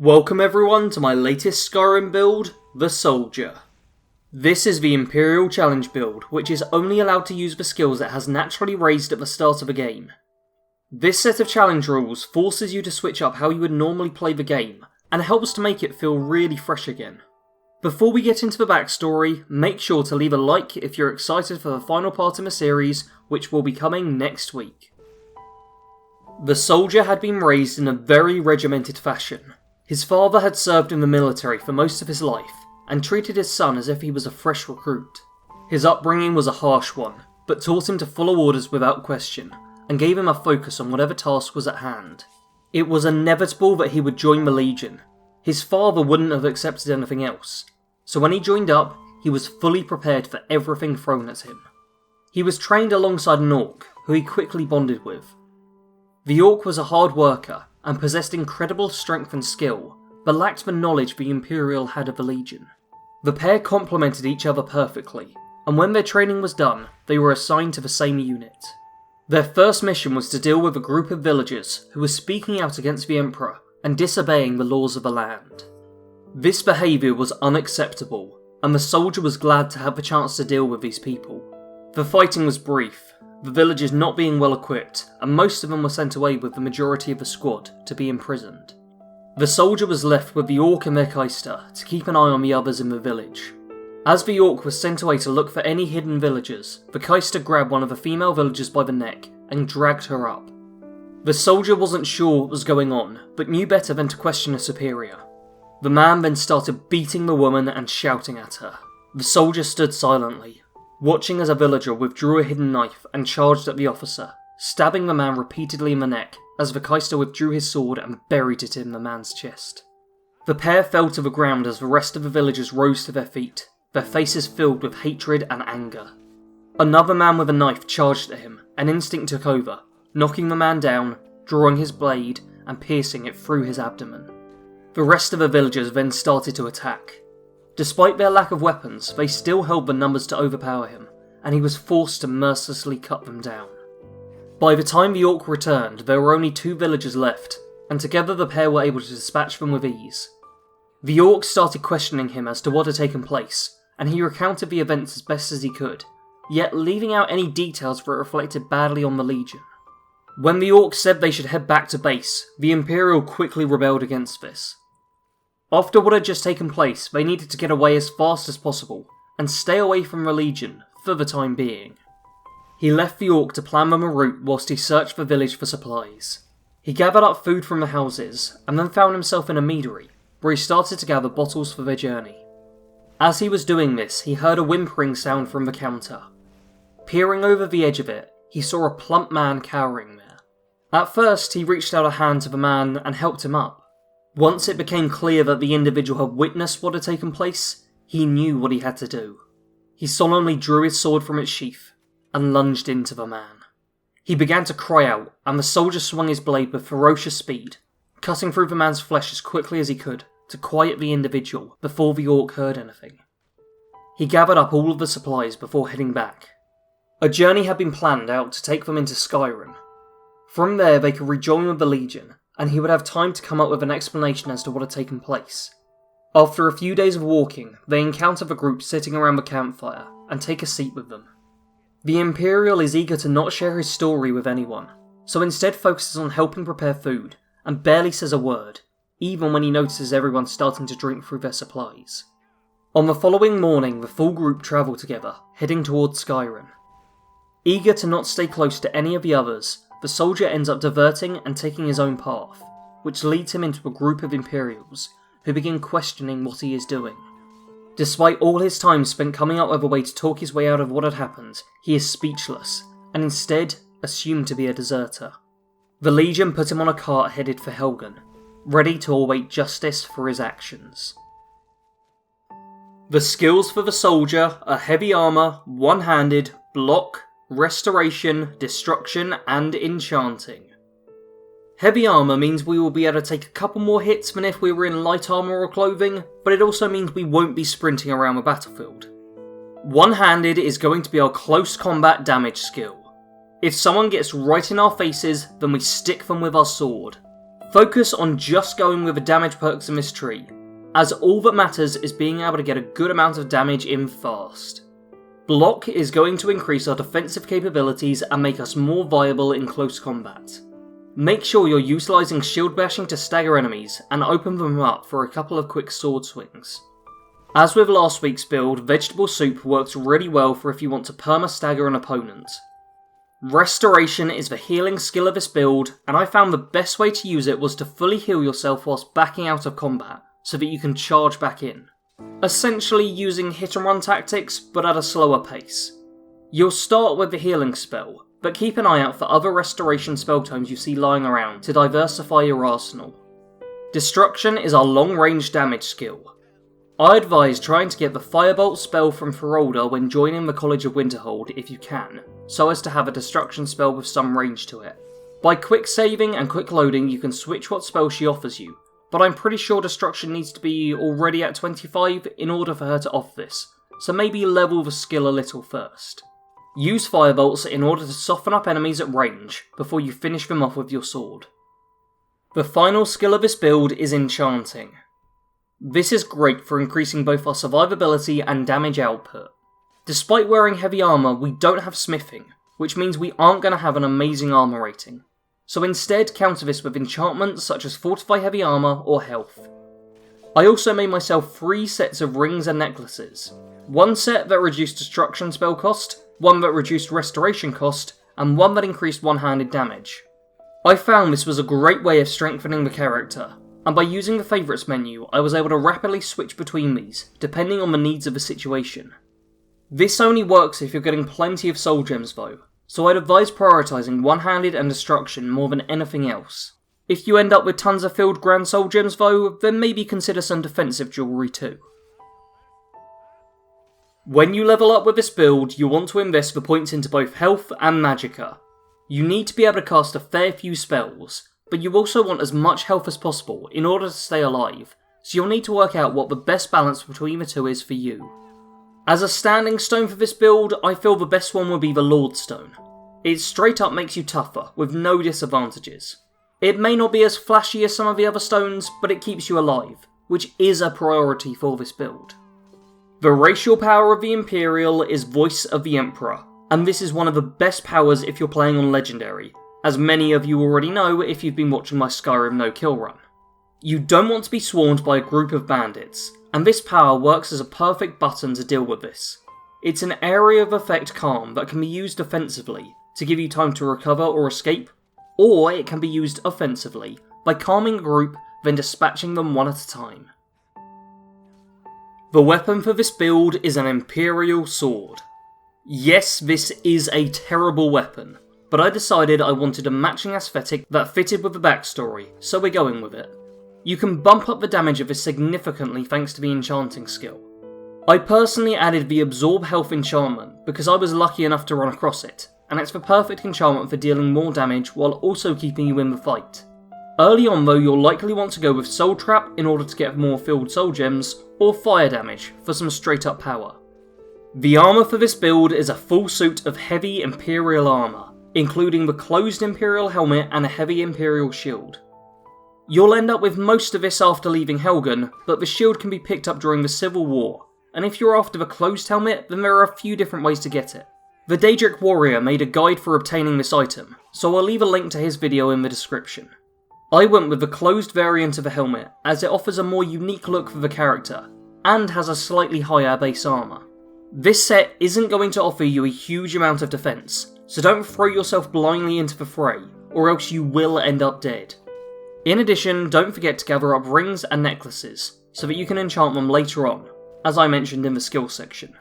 Welcome everyone to my latest Skyrim build, the Soldier. This is the Imperial challenge build, which is only allowed to use the skills it has naturally raised at the start of a game. This set of challenge rules forces you to switch up how you would normally play the game, and helps to make it feel really fresh again. Before we get into the backstory, make sure to leave a like if you're excited for the final part in the series, which will be coming next week. The Soldier had been raised in a very regimented fashion. His father had served in the military for most of his life, and treated his son as if he was a fresh recruit. His upbringing was a harsh one, but taught him to follow orders without question, and gave him a focus on whatever task was at hand. It was inevitable that he would join the Legion. His father wouldn't have accepted anything else, so when he joined up, he was fully prepared for everything thrown at him. He was trained alongside an orc, who he quickly bonded with. The orc was a hard worker, and possessed incredible strength and skill, but lacked the knowledge the Imperial had of the Legion. The pair complemented each other perfectly, and when their training was done, they were assigned to the same unit. Their first mission was to deal with a group of villagers who were speaking out against the Emperor and disobeying the laws of the land. This behaviour was unacceptable, and the Soldier was glad to have the chance to deal with these people. The fighting was brief, the villagers not being well equipped, and most of them were sent away with the majority of the squad to be imprisoned. The Soldier was left with the orc and their Kaister to keep an eye on the others in the village. As the orc was sent away to look for any hidden villagers, the Kaister grabbed one of the female villagers by the neck and dragged her up. The Soldier wasn't sure what was going on, but knew better than to question a superior. The man then started beating the woman and shouting at her. The Soldier stood silently, watching as a villager withdrew a hidden knife and charged at the officer, stabbing the man repeatedly in the neck as the Kaister withdrew his sword and buried it in the man's chest. The pair fell to the ground as the rest of the villagers rose to their feet, their faces filled with hatred and anger. Another man with a knife charged at him, and instinct took over, knocking the man down, drawing his blade and piercing it through his abdomen. The rest of the villagers then started to attack. Despite their lack of weapons, they still held the numbers to overpower him, and he was forced to mercilessly cut them down. By the time the orc returned, there were only 2 villagers left, and together the pair were able to dispatch them with ease. The orc started questioning him as to what had taken place, and he recounted the events as best as he could, yet leaving out any details that reflected badly on the Legion. When the orc said they should head back to base, the Imperial quickly rebelled against this. After what had just taken place, they needed to get away as fast as possible, and stay away from the Legion for the time being. He left the orc to plan them a route whilst he searched the village for supplies. He gathered up food from the houses, and then found himself in a meadery, where he started to gather bottles for their journey. As he was doing this, he heard a whimpering sound from the counter. Peering over the edge of it, he saw a plump man cowering there. At first, he reached out a hand to the man and helped him up. Once it became clear that the individual had witnessed what had taken place, he knew what he had to do. He solemnly drew his sword from its sheath and lunged into the man. He began to cry out, and the Soldier swung his blade with ferocious speed, cutting through the man's flesh as quickly as he could to quiet the individual before the orc heard anything. He gathered up all of the supplies before heading back. A journey had been planned out to take them into Skyrim. From there they could rejoin with the Legion, and he would have time to come up with an explanation as to what had taken place. After a few days of walking, they encounter the group sitting around the campfire, and take a seat with them. The Imperial is eager to not share his story with anyone, so instead focuses on helping prepare food, and barely says a word, even when he notices everyone starting to drink through their supplies. On the following morning, the full group travel together, heading towards Skyrim. Eager to not stay close to any of the others, the Soldier ends up diverting and taking his own path, which leads him into a group of Imperials, who begin questioning what he is doing. Despite all his time spent coming up with a way to talk his way out of what had happened, he is speechless, and instead assumed to be a deserter. The Legion put him on a cart headed for Helgen, ready to await justice for his actions. The skills for the Soldier are heavy armour, one-handed, block, restoration, destruction, and enchanting. Heavy armour means we will be able to take a couple more hits than if we were in light armour or clothing, but it also means we won't be sprinting around the battlefield. One-handed is going to be our close combat damage skill. If someone gets right in our faces, then we stick them with our sword. Focus on just going with the damage perks in this tree, as all that matters is being able to get a good amount of damage in fast. Block is going to increase our defensive capabilities and make us more viable in close combat. Make sure you're utilising shield bashing to stagger enemies and open them up for a couple of quick sword swings. As with last week's build, Vegetable Soup works really well for if you want to perma-stagger an opponent. Restoration is the healing skill of this build, and I found the best way to use it was to fully heal yourself whilst backing out of combat, so that you can charge back in. Essentially using hit and run tactics, but at a slower pace. You'll start with the healing spell, but keep an eye out for other restoration spell tomes you see lying around to diversify your arsenal. Destruction is our long-range damage skill. I advise trying to get the Firebolt spell from Ferolda when joining the College of Winterhold if you can, so as to have a destruction spell with some range to it. By quick saving and quick loading you can switch what spell she offers you, but I'm pretty sure destruction needs to be already at 25 in order for her to off this, so maybe level the skill a little first. Use Firebolts in order to soften up enemies at range before you finish them off with your sword. The final skill of this build is Enchanting. This is great for increasing both our survivability and damage output. Despite wearing heavy armour, we don't have smithing, which means we aren't going to have an amazing armour rating. So instead counter this with enchantments such as Fortify Heavy Armour or Health. I also made myself 3 sets of rings and necklaces. One set that reduced destruction spell cost, one that reduced restoration cost, and one that increased one-handed damage. I found this was a great way of strengthening the character, and by using the favourites menu I was able to rapidly switch between these, depending on the needs of the situation. This only works if you're getting plenty of soul gems though, so I'd advise prioritising one-handed and destruction more than anything else. If you end up with tons of filled grand soul gems though, then maybe consider some defensive jewellery too. When you level up with this build, you'll want to invest the points into both health and Magicka. You need to be able to cast a fair few spells, but you also want as much health as possible in order to stay alive, so you'll need to work out what the best balance between the two is for you. As a standing stone for this build, I feel the best one would be the Lord Stone. It straight up makes you tougher, with no disadvantages. It may not be as flashy as some of the other stones, but it keeps you alive, which is a priority for this build. The racial power of the Imperial is Voice of the Emperor, and this is one of the best powers if you're playing on Legendary, as many of you already know if you've been watching my Skyrim no-kill run. You don't want to be swarmed by a group of bandits, and this power works as a perfect button to deal with this. It's an area of effect calm that can be used defensively, to give you time to recover or escape, or it can be used offensively, by calming a group, then dispatching them one at a time. The weapon for this build is an Imperial sword. Yes, this is a terrible weapon, but I decided I wanted a matching aesthetic that fitted with the backstory, so we're going with it. You can bump up the damage of this significantly thanks to the enchanting skill. I personally added the Absorb Health enchantment because I was lucky enough to run across it, and it's the perfect enchantment for dealing more damage while also keeping you in the fight. Early on though, you'll likely want to go with Soul Trap in order to get more filled soul gems, or Fire Damage for some straight up power. The armour for this build is a full suit of heavy Imperial armour, including the closed Imperial helmet and a heavy Imperial shield. You'll end up with most of this after leaving Helgen, but the shield can be picked up during the Civil War, and if you're after the closed helmet, then there are a few different ways to get it. The Daedric Warrior made a guide for obtaining this item, so I'll leave a link to his video in the description. I went with the closed variant of the helmet, as it offers a more unique look for the character, and has a slightly higher base armour. This set isn't going to offer you a huge amount of defence, so don't throw yourself blindly into the fray, or else you will end up dead. In addition, don't forget to gather up rings and necklaces, so that you can enchant them later on, as I mentioned in the skill section.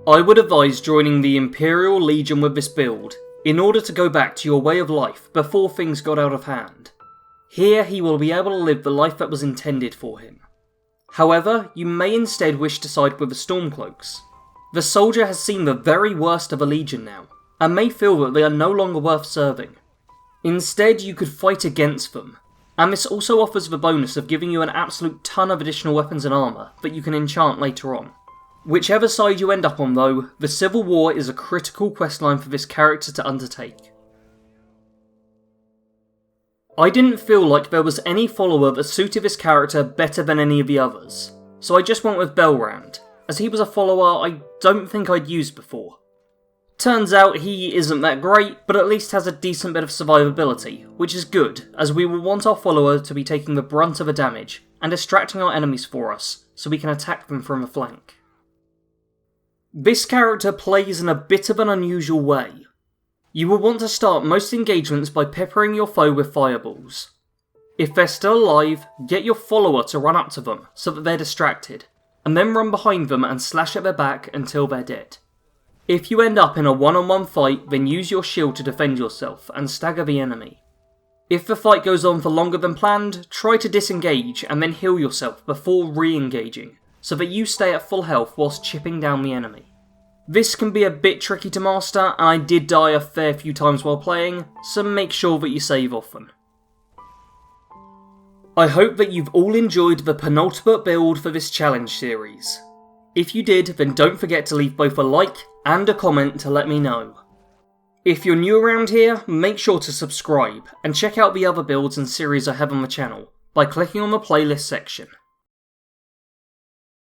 I would advise joining the Imperial Legion with this build, in order to go back to your way of life before things got out of hand. Here he will be able to live the life that was intended for him. However, you may instead wish to side with the Stormcloaks. The soldier has seen the very worst of a legion now, and may feel that they are no longer worth serving. Instead, you could fight against them, and this also offers the bonus of giving you an absolute ton of additional weapons and armour that you can enchant later on. Whichever side you end up on though, the Civil War is a critical questline for this character to undertake. I didn't feel like there was any follower that suited this character better than any of the others, so I just went with Belrand, as he was a follower I don't think I'd used before. Turns out he isn't that great, but at least has a decent bit of survivability, which is good, as we will want our follower to be taking the brunt of the damage, and distracting our enemies for us, so we can attack them from the flank. This character plays in a bit of an unusual way. You will want to start most engagements by peppering your foe with fireballs. If they're still alive, get your follower to run up to them so that they're distracted, and then run behind them and slash at their back until they're dead. If you end up in a one-on-one fight, then use your shield to defend yourself and stagger the enemy. If the fight goes on for longer than planned, try to disengage and then heal yourself before re-engaging, so that you stay at full health whilst chipping down the enemy. This can be a bit tricky to master, and I did die a fair few times while playing, so make sure that you save often. I hope that you've all enjoyed the penultimate build for this challenge series. If you did, then don't forget to leave both a like and a comment to let me know. If you're new around here, make sure to subscribe, and check out the other builds and series I have on the channel by clicking on the playlist section.